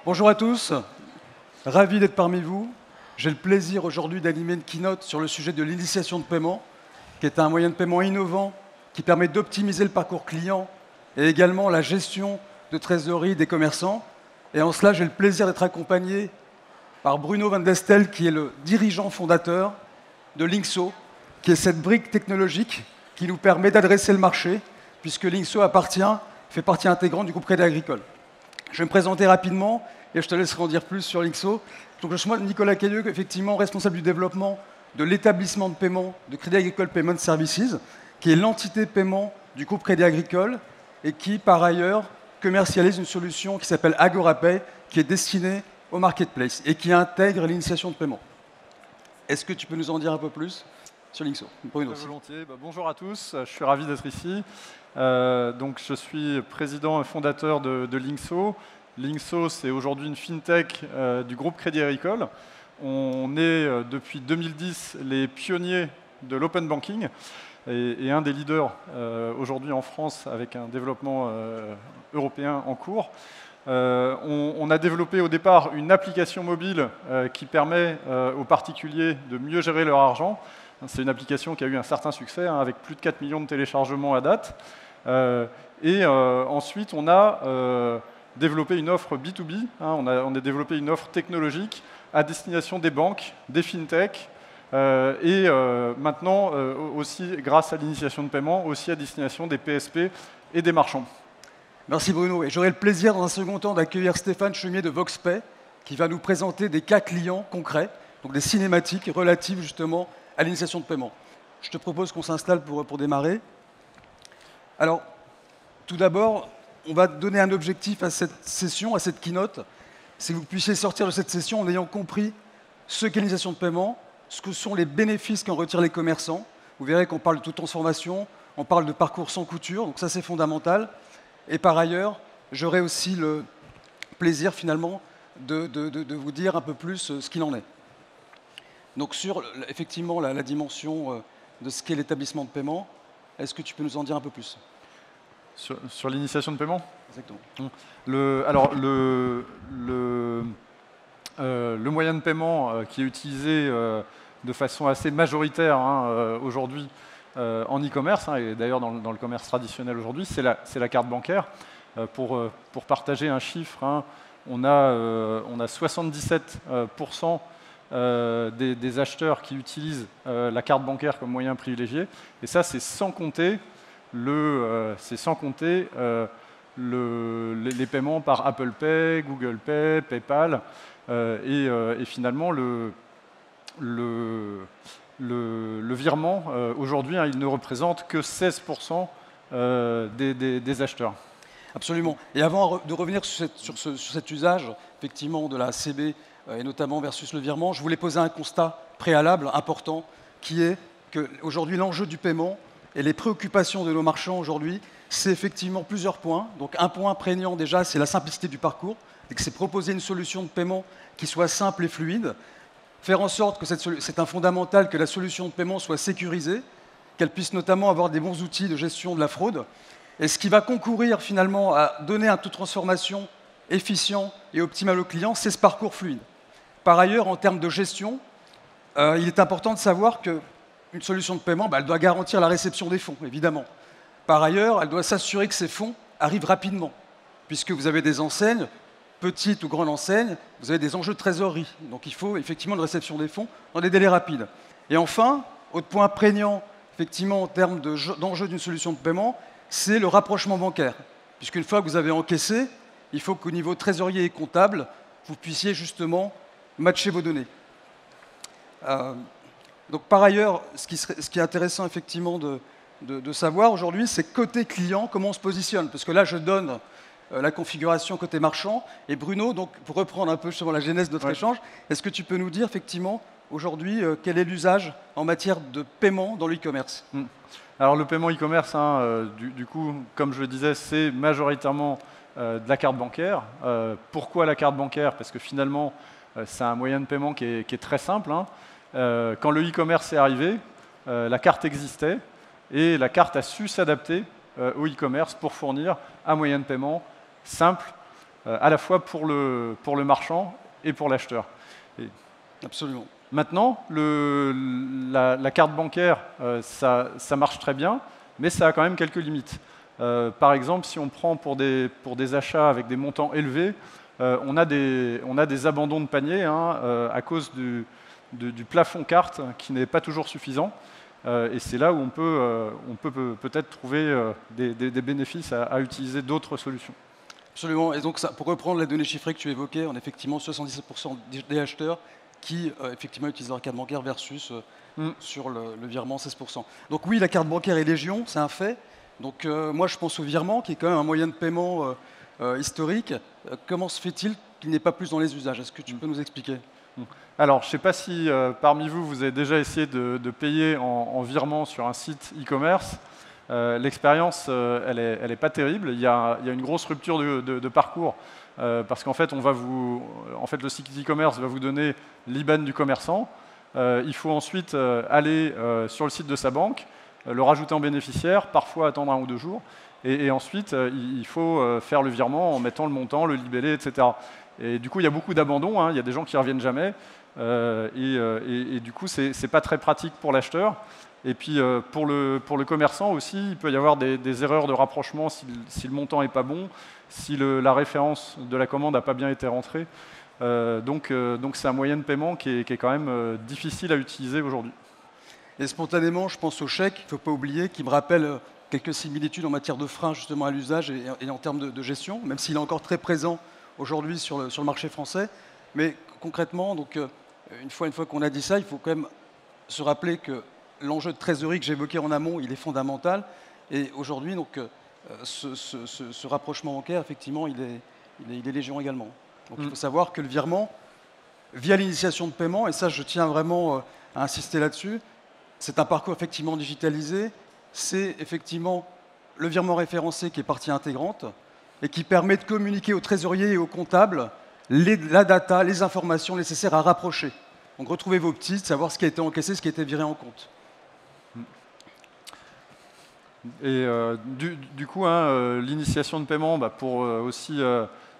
Bonjour à tous, ravi d'être parmi vous. J'ai le plaisir aujourd'hui d'animer une keynote sur le sujet de l'initiation de paiement, qui est un moyen de paiement innovant qui permet d'optimiser le parcours client et également la gestion de trésorerie des commerçants. Et en cela, j'ai le plaisir d'être accompagné par Bruno Van Destel, qui est le dirigeant fondateur de Linkso, qui est cette brique technologique qui nous permet d'adresser le marché, puisque Linkso fait partie intégrante du groupe Crédit Agricole. Je vais me présenter rapidement et je te laisserai en dire plus sur Linkso. Donc, je suis Nicolas Cailleux, effectivement responsable du développement de l'établissement de paiement de Crédit Agricole Payment Services, qui est l'entité de paiement du groupe Crédit Agricole et qui, par ailleurs, commercialise une solution qui s'appelle AgoraPay, qui est destinée au marketplace et qui intègre l'initiation de paiement. Est-ce que tu peux nous en dire un peu plus sur Linkso? Très volontiers. Bonjour à tous, je suis ravi d'être ici. Donc, je suis président et fondateur de Linkso. Linkso, c'est aujourd'hui une fintech du groupe Crédit Agricole. On est depuis 2010 les pionniers de l'open banking et un des leaders aujourd'hui en France avec un développement européen en cours. On a développé au départ une application mobile qui permet aux particuliers de mieux gérer leur argent. C'est une application qui a eu un certain succès, avec plus de 4 millions de téléchargements à date. Ensuite, on a développé une offre B2B. On a développé une offre technologique à destination des banques, des fintechs, et maintenant aussi, grâce à l'initiation de paiement, aussi à destination des PSP et des marchands. Merci Bruno. Et j'aurai le plaisir dans un second temps d'accueillir Stéphane Chemier de VoxPay, qui va nous présenter des cas clients concrets, donc des cinématiques relatives justement à l'initiation de paiement. Je te propose qu'on s'installe pour démarrer. Alors, tout d'abord, on va donner un objectif à cette session, à cette keynote, c'est que vous puissiez sortir de cette session en ayant compris ce qu'est l'initiation de paiement, ce que sont les bénéfices qu'en retirent les commerçants. Vous verrez qu'on parle de toute transformation, on parle de parcours sans couture, donc ça c'est fondamental. Et par ailleurs, j'aurai aussi le plaisir finalement de vous dire un peu plus ce qu'il en est. Donc sur effectivement la dimension de ce qu'est l'établissement de paiement, est-ce que tu peux nous en dire un peu plus? Sur l'initiation de paiement? Exactement. Le moyen de paiement qui est utilisé de façon assez majoritaire aujourd'hui en e-commerce, et d'ailleurs dans le commerce traditionnel aujourd'hui, c'est la carte bancaire. Pour partager un chiffre, on a 77% des acheteurs qui utilisent la carte bancaire comme moyen privilégié. Et ça, c'est sans compter les paiements par Apple Pay, Google Pay, PayPal. Et finalement, le virement, aujourd'hui, il ne représente que 16% des acheteurs. Absolument. Et avant de revenir sur cet usage, effectivement, de la CB, et notamment versus le virement, je voulais poser un constat préalable important, qui est qu'aujourd'hui, l'enjeu du paiement et les préoccupations de nos marchands aujourd'hui, c'est effectivement plusieurs points. Donc un point prégnant déjà, c'est la simplicité du parcours, et que c'est proposer une solution de paiement qui soit simple et fluide, faire en sorte que c'est un fondamental que la solution de paiement soit sécurisée, qu'elle puisse notamment avoir des bons outils de gestion de la fraude, et ce qui va concourir finalement à donner un taux de transformation efficient et optimal au client, c'est ce parcours fluide. Par ailleurs, en termes de gestion, il est important de savoir qu'une solution de paiement, elle doit garantir la réception des fonds, évidemment. Par ailleurs, elle doit s'assurer que ces fonds arrivent rapidement, puisque vous avez des enseignes, petites ou grandes enseignes, vous avez des enjeux de trésorerie. Donc il faut effectivement une réception des fonds dans des délais rapides. Et enfin, autre point prégnant, effectivement, en termes d'enjeu d'une solution de paiement, c'est le rapprochement bancaire. Puisqu'une fois que vous avez encaissé, il faut qu'au niveau trésorier et comptable, vous puissiez justement matcher vos données. Donc par ailleurs, ce qui est intéressant effectivement de savoir aujourd'hui, c'est côté client, comment on se positionne. Parce que là, je donne la configuration côté marchand. Et Bruno, donc, pour reprendre un peu justement la genèse de notre échange, est-ce que tu peux nous dire effectivement aujourd'hui quel est l'usage en matière de paiement dans l'e-commerce? Alors le paiement e-commerce, du coup, comme je le disais, c'est majoritairement de la carte bancaire. Pourquoi la carte bancaire? Parce que finalement, c'est un moyen de paiement qui est très simple. Quand le e-commerce est arrivé, la carte existait et la carte a su s'adapter au e-commerce pour fournir un moyen de paiement simple, à la fois pour le marchand et pour l'acheteur. Absolument. Maintenant, la carte bancaire, ça marche très bien, mais ça a quand même quelques limites. Par exemple, si on prend pour des achats avec des montants élevés, on a des abandons de panier à cause du plafond carte qui n'est pas toujours suffisant. Et c'est là où on peut peut-être trouver des bénéfices à utiliser d'autres solutions. Absolument. Et donc, pour reprendre les données chiffrées que tu évoquais, on a effectivement 77% des acheteurs qui effectivement utilisent leur carte bancaire versus sur le virement 16%. Donc oui, la carte bancaire est légion, c'est un fait. Donc moi, je pense au virement, qui est quand même un moyen de paiement historique. Comment se fait-il qu'il n'est pas plus dans les usages? Est-ce que tu peux nous expliquer? Alors, je ne sais pas si parmi vous, vous avez déjà essayé de payer en virement sur un site e-commerce. L'expérience, elle est pas terrible. Il y a une grosse rupture de parcours parce qu'en fait, le site e-commerce va vous donner l'IBAN du commerçant. Il faut ensuite aller sur le site de sa banque, le rajouter en bénéficiaire, parfois attendre 1 ou 2 jours, et ensuite il faut faire le virement en mettant le montant, le libellé, etc. Et du coup, il y a beaucoup d'abandons. Il y a des gens qui ne reviennent jamais, et du coup, c'est pas très pratique pour l'acheteur. Et puis pour le commerçant aussi, il peut y avoir des erreurs de rapprochement si le montant n'est pas bon, si la référence de la commande n'a pas bien été rentrée. Donc c'est un moyen de paiement qui est quand même difficile à utiliser aujourd'hui. Et spontanément, je pense au chèque, il ne faut pas oublier, qui me rappelle quelques similitudes en matière de frein justement à l'usage et en termes de gestion, même s'il est encore très présent aujourd'hui sur le marché français. Mais concrètement, donc, une fois qu'on a dit ça, il faut quand même se rappeler que l'enjeu de trésorerie que j'évoquais en amont, il est fondamental. Et aujourd'hui, donc, ce rapprochement bancaire, effectivement, il est légion également. Donc il faut savoir que le virement, via l'initiation de paiement, et ça je tiens vraiment à insister là-dessus, c'est un parcours effectivement digitalisé, c'est effectivement le virement référencé qui est partie intégrante et qui permet de communiquer aux trésoriers et aux comptables la data, les informations nécessaires à rapprocher. Donc retrouvez vos petits, savoir ce qui a été encaissé, ce qui a été viré en compte. Et du coup, l'initiation de paiement, pour aussi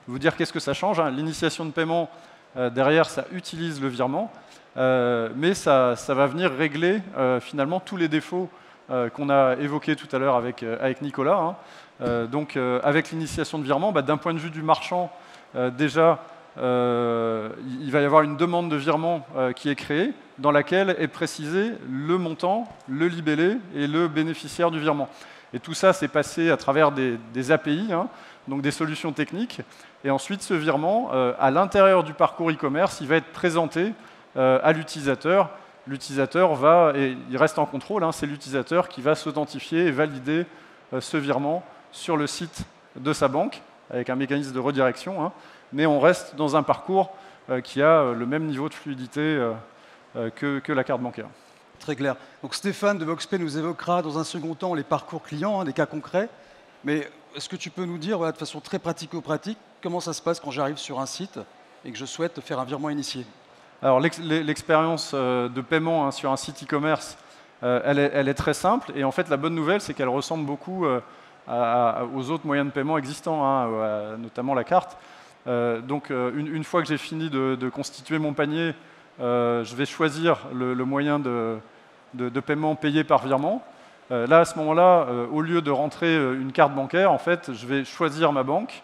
vous dire qu'est-ce que ça change. L'initiation de paiement, derrière, ça utilise le virement, mais ça va venir régler finalement tous les défauts qu'on a évoqués tout à l'heure avec Nicolas. Donc, avec l'initiation de virement, d'un point de vue du marchand, déjà, il va y avoir une demande de virement qui est créée, dans laquelle est précisé le montant, le libellé et le bénéficiaire du virement. Et tout ça, c'est passé à travers des API, donc des solutions techniques. Et ensuite, ce virement, à l'intérieur du parcours e-commerce, il va être présenté à l'utilisateur. L'utilisateur il reste en contrôle, c'est l'utilisateur qui va s'authentifier et valider ce virement sur le site de sa banque, avec un mécanisme de redirection. Mais on reste dans un parcours qui a le même niveau de fluidité que la carte bancaire. Très clair. Donc Stéphane de VoxPay nous évoquera dans un second temps les parcours clients, des cas concrets. Mais est-ce que tu peux nous dire, de façon très pratico-pratique, comment ça se passe quand j'arrive sur un site et que je souhaite faire un virement initié? Alors l'expérience de paiement sur un site e-commerce, elle est très simple. Et en fait, la bonne nouvelle, c'est qu'elle ressemble beaucoup aux autres moyens de paiement existants, notamment la carte. Donc une fois que j'ai fini de constituer mon panier, je vais choisir le moyen de paiement payé par virement. Là, à ce moment-là, au lieu de rentrer une carte bancaire, en fait, je vais choisir ma banque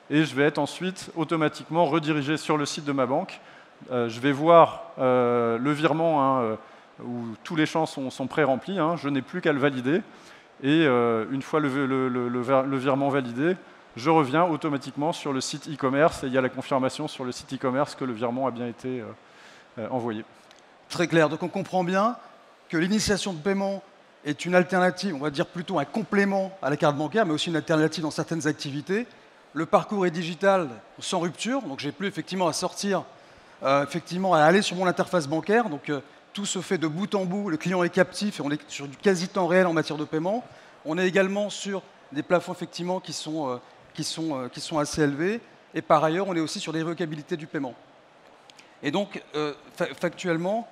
et je vais être ensuite automatiquement redirigé sur le site de ma banque. Je vais voir le virement où tous les champs sont pré-remplis. Je n'ai plus qu'à le valider. Et une fois le virement validé, je reviens automatiquement sur le site e-commerce et il y a la confirmation sur le site e-commerce que le virement a bien été envoyé. Très clair. Donc on comprend bien que l'initiation de paiement est une alternative, on va dire plutôt un complément à la carte bancaire, mais aussi une alternative dans certaines activités. Le parcours est digital sans rupture, donc j'ai plus effectivement à sortir, à aller sur mon interface bancaire. Donc tout se fait de bout en bout, le client est captif et on est sur du quasi temps réel en matière de paiement. On est également sur des plafonds effectivement qui sont assez élevés. Et par ailleurs, on est aussi sur l'irrévocabilité du paiement. Et donc, factuellement,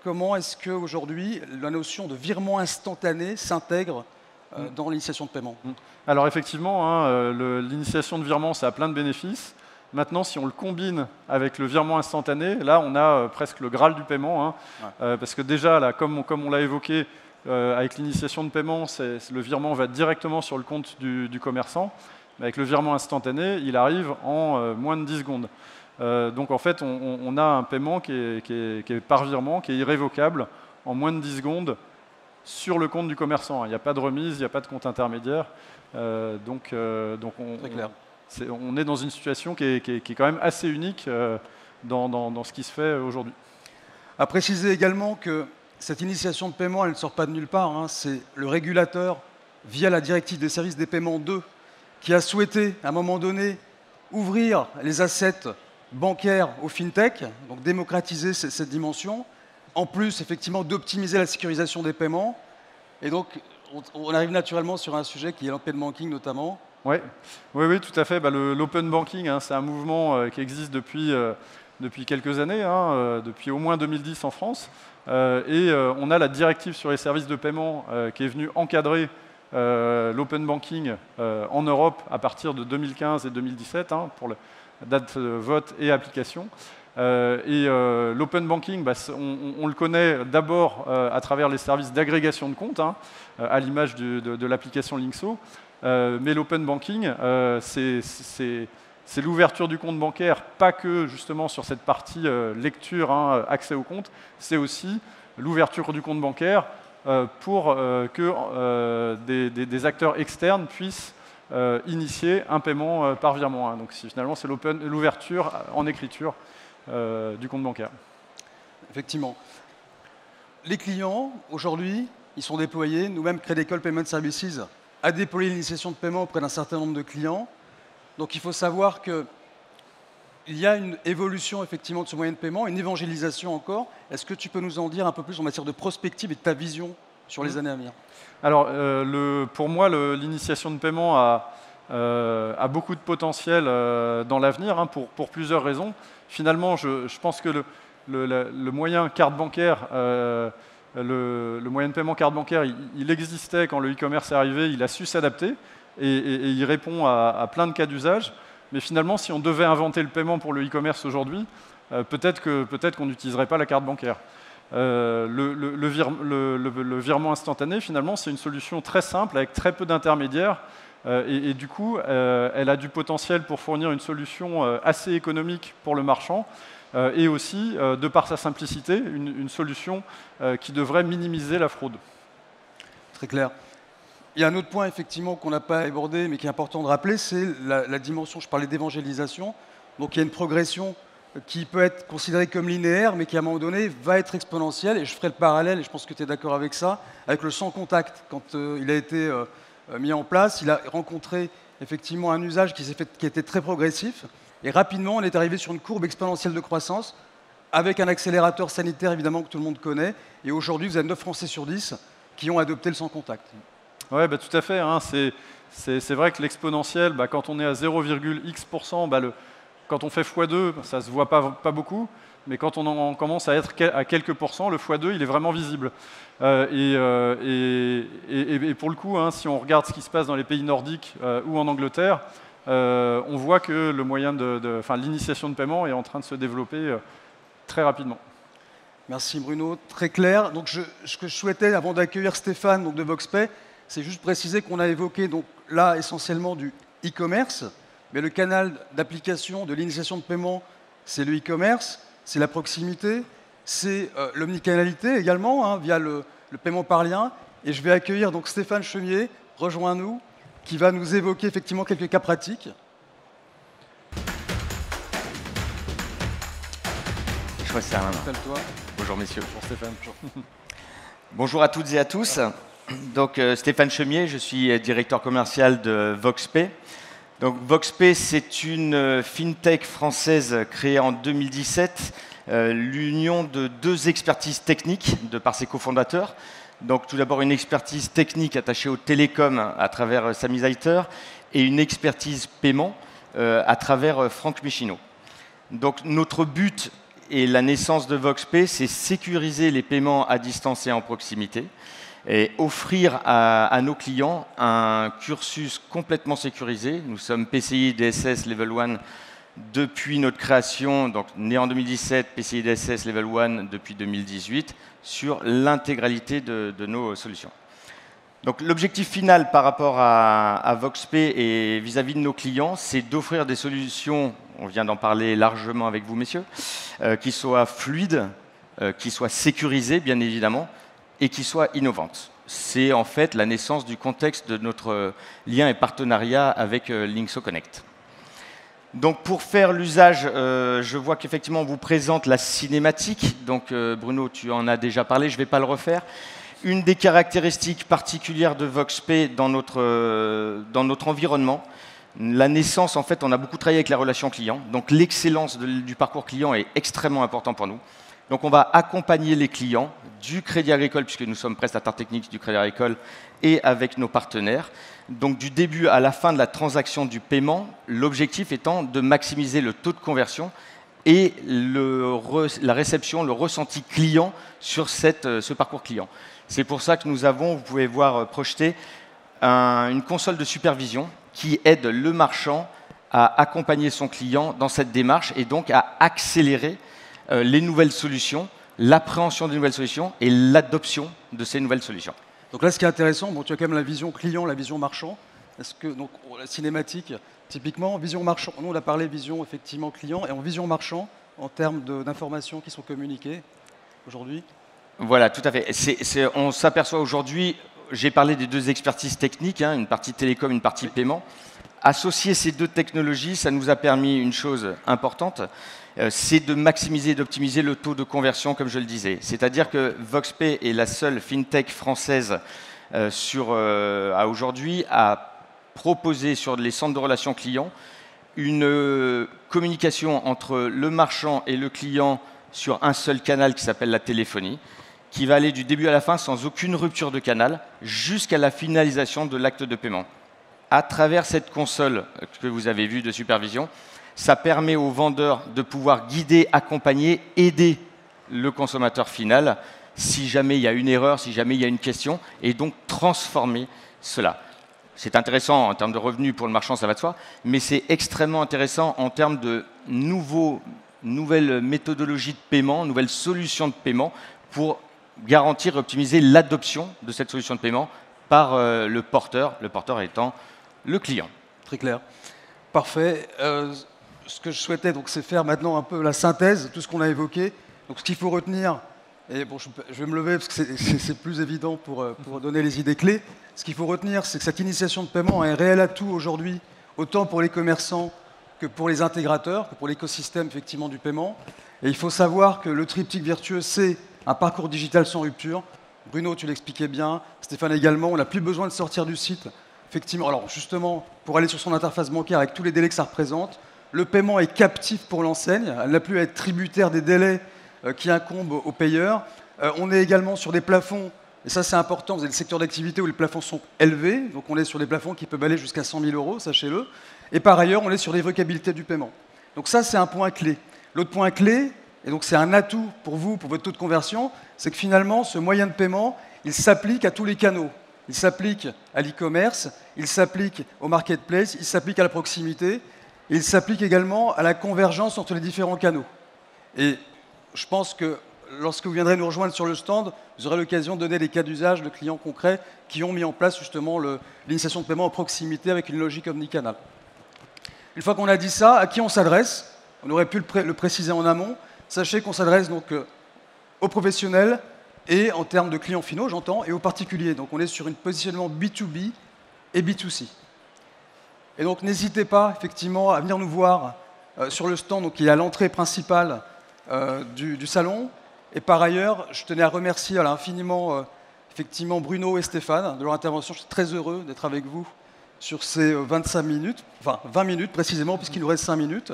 comment est-ce qu'aujourd'hui, la notion de virement instantané s'intègre dans l'initiation de paiement. Alors effectivement, hein, l'initiation de virement, ça a plein de bénéfices. Maintenant, si on le combine avec le virement instantané, là, on a presque le Graal du paiement. Hein, parce que déjà, là, comme on l'a évoqué, avec l'initiation de paiement, le virement va directement sur le compte du commerçant. Mais avec le virement instantané, il arrive en moins de 10 secondes. Donc en fait, on a un paiement qui est par virement, qui est irrévocable en moins de 10 secondes sur le compte du commerçant. Il n'y a pas de remise, il n'y a pas de compte intermédiaire. Donc on est dans une situation qui est quand même assez unique dans ce qui se fait aujourd'hui. À préciser également que cette initiation de paiement, elle ne sort pas de nulle part. Hein. C'est le régulateur, via la directive des services des paiements 2, qui a souhaité, à un moment donné, ouvrir les assets bancaires aux fintech, donc démocratiser cette dimension, en plus, effectivement, d'optimiser la sécurisation des paiements. Et donc, on arrive naturellement sur un sujet qui est l'open banking, notamment. Oui, tout à fait. L'open banking, hein, c'est un mouvement qui existe depuis quelques années, hein, depuis au moins 2010 en France. On a la directive sur les services de paiement qui est venue encadrer l'open banking en Europe à partir de 2015 et 2017, hein, pour la date de vote et application. L'open banking, on le connaît d'abord à travers les services d'agrégation de comptes, hein, à l'image de l'application Linkso. Mais l'open banking, c'est l'ouverture du compte bancaire, pas que justement sur cette partie lecture, hein, accès au compte, c'est aussi l'ouverture du compte bancaire pour que des acteurs externes puissent initier un paiement par virement. Hein. Donc finalement, c'est l'ouverture en écriture du compte bancaire. Effectivement. Les clients, aujourd'hui, ils sont déployés. Nous-mêmes, Crédit Agricole Payment Services a déployé l'initiation de paiement auprès d'un certain nombre de clients. Donc il faut savoir qu'il y a une évolution effectivement de ce moyen de paiement, une évangélisation encore. Est-ce que tu peux nous en dire un peu plus en matière de prospective et de ta vision sur les années à venir? Alors, pour moi, l'initiation de paiement a beaucoup de potentiel dans l'avenir, hein, pour plusieurs raisons. Finalement, je pense que le moyen carte bancaire, le moyen de paiement carte bancaire, il existait quand le e-commerce est arrivé, il a su s'adapter et il répond à plein de cas d'usage. Mais finalement, si on devait inventer le paiement pour le e-commerce aujourd'hui, peut-être qu'on n'utiliserait pas la carte bancaire. Le virement instantané, finalement, c'est une solution très simple avec très peu d'intermédiaires et du coup, elle a du potentiel pour fournir une solution assez économique pour le marchand et aussi, de par sa simplicité, une solution qui devrait minimiser la fraude. Très clair. Il y a un autre point, effectivement, qu'on n'a pas abordé, mais qui est important de rappeler, c'est la dimension, je parlais d'évangélisation. Donc il y a une progression qui peut être considérée comme linéaire, mais qui, à un moment donné, va être exponentielle. Et je ferai le parallèle, et je pense que tu es d'accord avec ça, avec le sans contact. Quand il a été mis en place, il a rencontré effectivement un usage qui était très progressif. Et rapidement, on est arrivé sur une courbe exponentielle de croissance, avec un accélérateur sanitaire, évidemment, que tout le monde connaît. Et aujourd'hui, vous avez 9 Français sur 10 qui ont adopté le sans contact. Oui, tout à fait. Hein, c'est vrai que l'exponentiel, quand on est à 0,x%, quand on fait x2, ça ne se voit pas beaucoup, mais quand on commence à être à quelques pourcents, le x2, il est vraiment visible. Et pour le coup, hein, si on regarde ce qui se passe dans les pays nordiques ou en Angleterre, on voit que l'initiation de paiement est en train de se développer très rapidement. Merci Bruno, très clair. Donc ce que je souhaitais, avant d'accueillir Stéphane donc de VoxPay, c'est juste préciser qu'on a évoqué donc, là essentiellement du e-commerce, mais le canal d'application de l'initiation de paiement, c'est le e-commerce, c'est la proximité, c'est l'omnicanalité également, hein, via le paiement par lien. Et je vais accueillir donc Stéphane Chemier, rejoins-nous, qui va nous évoquer effectivement quelques cas pratiques. Je crois que c'est un... Installe-toi. Bonjour messieurs. Bonjour Stéphane. Bonjour. Bonjour à toutes et à tous. Donc Stéphane Chemier, je suis directeur commercial de VoxPay. Donc VoxPay, c'est une fintech française créée en 2017, l'union de 2 expertises techniques de par ses cofondateurs. Donc tout d'abord une expertise technique attachée aux télécoms à travers Sami Zeiter et une expertise paiement à travers Franck Michino. Donc notre but et la naissance de VoxPay, c'est sécuriser les paiements à distance et en proximité. et offrir à nos clients un cursus complètement sécurisé. Nous sommes PCI DSS Level 1 depuis notre création, donc né en 2017, PCI DSS Level 1 depuis 2018, sur l'intégralité de nos solutions. Donc l'objectif final par rapport à VoxP et vis-à-vis de nos clients, c'est d'offrir des solutions, on vient d'en parler largement avec vous messieurs, qui soient fluides, qui soient sécurisées bien évidemment, et qui soient innovantes. C'est en fait la naissance du contexte de notre lien et partenariat avec Linkso Connect. Donc pour faire l'usage, je vois qu'effectivement on vous présente la cinématique. Donc Bruno, tu en as déjà parlé, je ne vais pas le refaire. Une des caractéristiques particulières de VoxP dans notre environnement, la naissance, en fait, on a beaucoup travaillé avec la relation client. Donc l'excellence du parcours client est extrêmement important pour nous. Donc on va accompagner les clients du Crédit Agricole, puisque nous sommes prestataires techniques du Crédit Agricole, et avec nos partenaires. Donc du début à la fin de la transaction du paiement, l'objectif étant de maximiser le taux de conversion et la réception, le ressenti client sur ce parcours client. C'est pour ça que nous avons, vous pouvez voir projeté, une console de supervision qui aide le marchand à accompagner son client dans cette démarche et donc à accélérer les nouvelles solutions, l'appréhension des nouvelles solutions et l'adoption de ces nouvelles solutions. Donc là, ce qui est intéressant, bon, tu as quand même la vision client, la vision marchand. Est-ce que donc la cinématique, typiquement, vision marchand. Nous, on a parlé vision effectivement client et en vision marchand en termes d'informations qui sont communiquées aujourd'hui. Voilà, tout à fait. On s'aperçoit aujourd'hui, j'ai parlé des deux expertises techniques, hein, une partie télécom, une partie paiement. Associer ces deux technologies, ça nous a permis une chose importante, c'est de maximiser et d'optimiser le taux de conversion, comme je le disais. C'est-à-dire que VoxP est la seule fintech française à aujourd'hui à proposer sur les centres de relations clients une communication entre le marchand et le client sur un seul canal qui s'appelle la téléphonie, qui va aller du début à la fin sans aucune rupture de canal jusqu'à la finalisation de l'acte de paiement. À travers cette console que vous avez vue de supervision, ça permet aux vendeurs de pouvoir guider, accompagner, aider le consommateur final si jamais il y a une erreur, si jamais il y a une question, et donc transformer cela. C'est intéressant en termes de revenus pour le marchand, ça va de soi, mais c'est extrêmement intéressant en termes de nouvelles méthodologies de paiement, nouvelles solutions de paiement pour garantir et optimiser l'adoption de cette solution de paiement par le porteur étant le client. Très clair. Parfait. Ce que je souhaitais, c'est faire maintenant un peu la synthèse de tout ce qu'on a évoqué. Donc, ce qu'il faut retenir, et bon, je vais me lever parce que c'est plus évident pour donner les idées clés. Ce qu'il faut retenir, c'est que cette initiation de paiement a un réel atout aujourd'hui, autant pour les commerçants que pour les intégrateurs, que pour l'écosystème effectivement du paiement. Et il faut savoir que le triptyque vertueux, c'est un parcours digital sans rupture. Bruno, tu l'expliquais bien, Stéphane également, on n'a plus besoin de sortir du site. Effectivement, alors justement, pour aller sur son interface bancaire avec tous les délais que ça représente, le paiement est captif pour l'enseigne, elle n'a plus à être tributaire des délais qui incombent aux payeurs. On est également sur des plafonds, et ça c'est important, vous avez le secteur d'activité où les plafonds sont élevés, donc on est sur des plafonds qui peuvent aller jusqu'à 100 000 €, sachez-le. Et par ailleurs, on est sur l'évocabilité du paiement. Donc ça, c'est un point clé. L'autre point clé, et donc c'est un atout pour vous, pour votre taux de conversion, c'est que finalement, ce moyen de paiement, il s'applique à tous les canaux. Il s'applique à l'e-commerce, il s'applique au marketplace, il s'applique à la proximité, et il s'applique également à la convergence entre les différents canaux. Et je pense que lorsque vous viendrez nous rejoindre sur le stand, vous aurez l'occasion de donner des cas d'usage de clients concrets qui ont mis en place justement l'initiation de paiement en proximité avec une logique omnicanal. Une fois qu'on a dit ça, à qui on s'adresse? On aurait pu le préciser en amont. Sachez qu'on s'adresse donc aux professionnels et en termes de clients finaux, j'entends, et aux particuliers. Donc on est sur un positionnement B2B et B2C. Et donc n'hésitez pas effectivement à venir nous voir sur le stand donc, qui est à l'entrée principale du salon. Et par ailleurs, je tenais à remercier infiniment effectivement Bruno et Stéphane de leur intervention. Je suis très heureux d'être avec vous sur ces 25 minutes, enfin 20 minutes précisément, puisqu'il nous reste 5 minutes.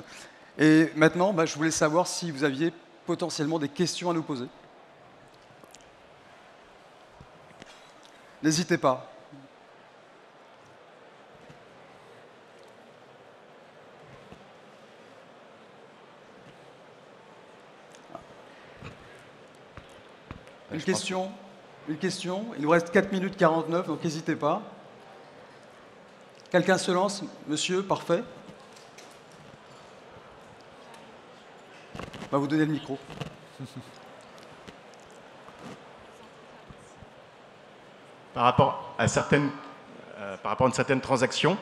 Et maintenant, je voulais savoir si vous aviez potentiellement des questions à nous poser. N'hésitez pas. Une question? Une question. Il nous reste 4 minutes 49, donc n'hésitez pas. Quelqu'un se lance? Monsieur, parfait. On va vous donner le micro. Par rapport à une certaine transaction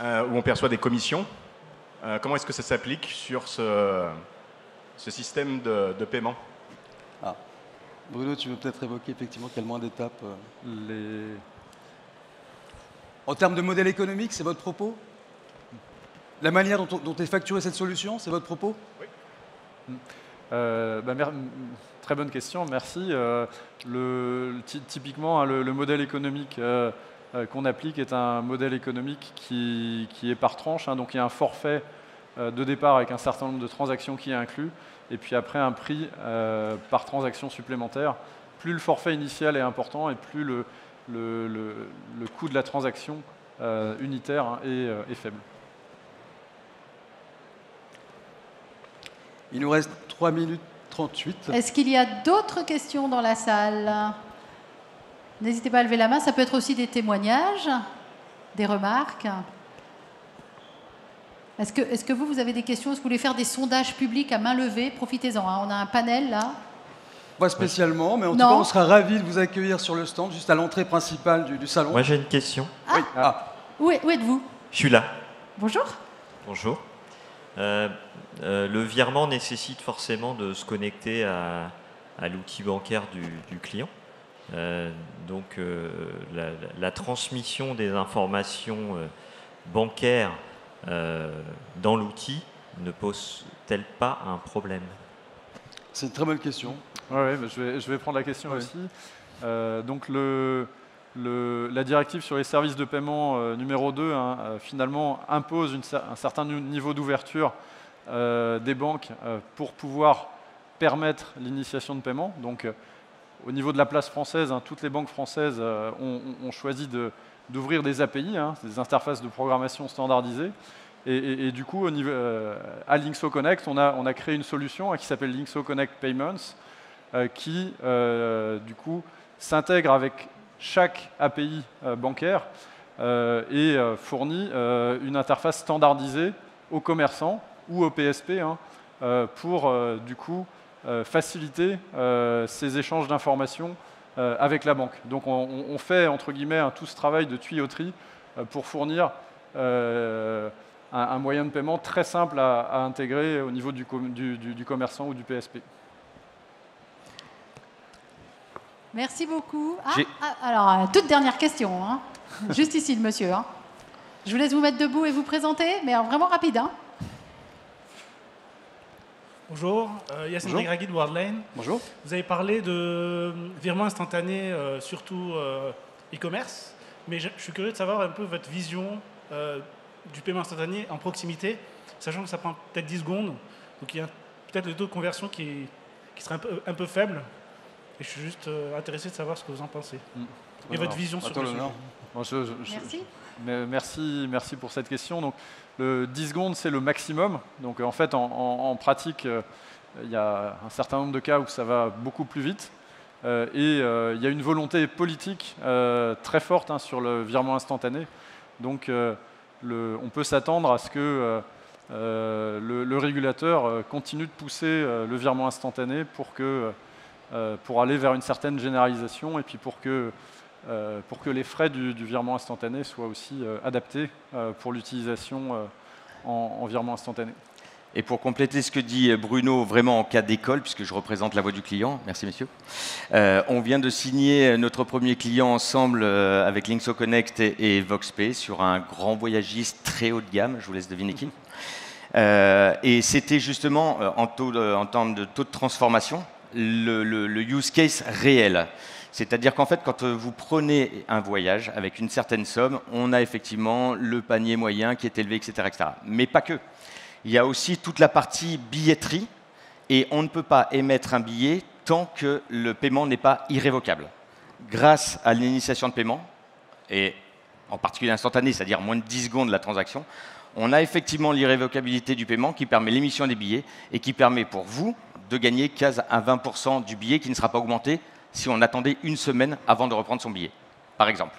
où on perçoit des commissions, comment est-ce que ça s'applique sur ce système de paiement? Bruno, tu veux peut-être évoquer effectivement qu'il y a le moins d'étapes En termes de modèle économique, c'est votre propos? La manière dont est facturée cette solution, c'est votre propos? Oui. Très bonne question, merci. Typiquement, hein, le modèle économique qu'on applique est un modèle économique qui est par tranche. Hein, donc il y a un forfait de départ avec un certain nombre de transactions qui est inclus, et puis après un prix par transaction supplémentaire. Plus le forfait initial est important et plus le coût de la transaction unitaire hein, est faible. Il nous reste 3 minutes 38. Est-ce qu'il y a d'autres questions dans la salle? N'hésitez pas à lever la main. Ça peut être aussi des témoignages, des remarques. Est-ce que vous avez des questions? Est-ce que vous voulez faire des sondages publics à main levée? Profitez-en, hein. On a un panel là. Pas spécialement, mais en tout cas, on sera ravis de vous accueillir sur le stand, juste à l'entrée principale du salon. Moi, j'ai une question. Ah. Oui. Où êtes-vous? Je suis là. Bonjour. Bonjour. Le virement nécessite forcément de se connecter à l'outil bancaire du client. Donc, la transmission des informations bancaires dans l'outil ne pose-t-elle pas un problème? C'est une très bonne question. Ouais, je vais prendre la question aussi. Donc la directive sur les services de paiement numéro 2 hein, finalement impose un certain niveau d'ouverture des banques pour pouvoir permettre l'initiation de paiement. Donc au niveau de la place française, hein, toutes les banques françaises ont choisi d'ouvrir des API, hein, des interfaces de programmation standardisées. Et du coup, à Linkso Connect, on a créé une solution qui s'appelle Linkso Connect Payments, qui du coup s'intègre avec chaque API bancaire et fournit une interface standardisée aux commerçants ou aux PSP hein, pour du coup faciliter ces échanges d'informations avec la banque. Donc on fait entre guillemets tout ce travail de tuyauterie pour fournir un moyen de paiement très simple à intégrer au niveau du commerçant ou du PSP. Merci beaucoup. Alors, toute dernière question. Hein. Juste ici, le monsieur. Hein. Je vous laisse vous mettre debout et vous présenter, mais vraiment rapide. Hein. Bonjour, Yassine Regragui de Worldline. Bonjour. Vous avez parlé de virement instantané, surtout e-commerce, mais je suis curieux de savoir un peu votre vision du paiement instantané en proximité, sachant que ça prend peut-être 10 secondes, donc il y a peut-être le taux de conversion qui serait un peu faible. Et je suis juste intéressé de savoir ce que vous en pensez. Et votre vision sur le sujet. Merci. Merci pour cette question. Donc, le 10 secondes, c'est le maximum. Donc, en fait, en pratique, il y a un certain nombre de cas où ça va beaucoup plus vite. Et il y a une volonté politique très forte hein, sur le virement instantané. Donc, on peut s'attendre à ce que le régulateur continue de pousser le virement instantané pour aller vers une certaine généralisation et puis pour que les frais du virement instantané soient aussi adaptés pour l'utilisation en virement instantané. Et pour compléter ce que dit Bruno, vraiment en cas d'école, puisque je représente la voix du client, merci messieurs, on vient de signer notre premier client ensemble avec Linkso Connect et VoxPay sur un grand voyagiste très haut de gamme, je vous laisse deviner qui. Et c'était justement, en termes de taux de transformation, le use case réel. C'est-à-dire qu'en fait, quand vous prenez un voyage avec une certaine somme, on a effectivement le panier moyen qui est élevé, etc., etc. Mais pas que. Il y a aussi toute la partie billetterie, et on ne peut pas émettre un billet tant que le paiement n'est pas irrévocable. Grâce à l'initiation de paiement, et en particulier instantané, c'est-à-dire moins de 10 secondes de la transaction, on a effectivement l'irrévocabilité du paiement qui permet l'émission des billets et qui permet pour vous de gagner 15 à 20% du billet qui ne sera pas augmenté si on attendait une semaine avant de reprendre son billet, par exemple.